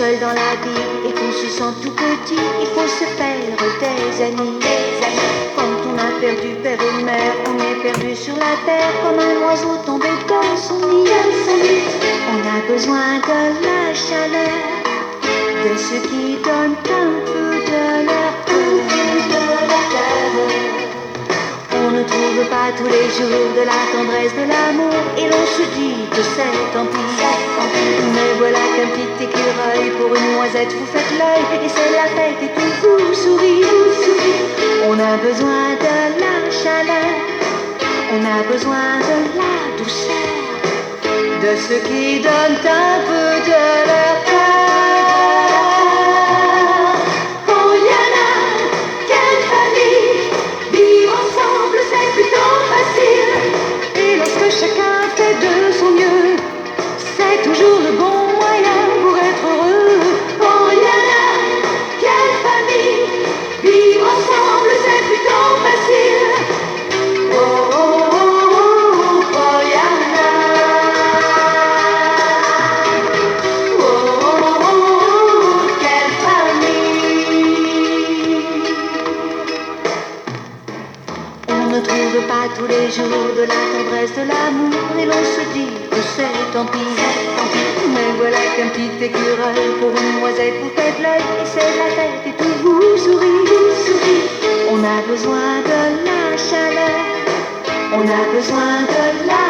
seul dans la vie et qu'on se sent tout petit, il faut se faire des amis. Quand on a perdu père et mère, on est perdu sur la terre comme un oiseau tombé dans son nid. On a besoin de la chaleur, de ceux qui donnent un peu de leur cœur. On ne trouve pas tous les jours de la tendresse, de l'amour, et l'on se dit que c'est tant pis. Mais voilà qu'un petit écureuil pour une noisette vous faites l'œil, et c'est la fête et tout vous sourit. On a besoin de la chaleur, on a besoin de la douceur, de ceux qui donnent un peu de leur cœur. Oh Yana, quelle famille, vivre ensemble c'est plutôt facile. Et lorsque chacun fait de son mieux, c'est toujours le bon moyen pour être heureux. Oh Yana, quelle famille, vivre ensemble c'est plutôt facile. Oh oh oh oh, oh Yana. Oh oh oh oh, quelle famille. On ne trouve pas tous les jours de la tendresse, de l'amour, et l'on se dit que c'est tant pis. Mais voilà qu'un petit écureuil pour une noisette vous fait l'œil, et c'est la fête et tout vous sourit. On a besoin de la chaleur, on a besoin de la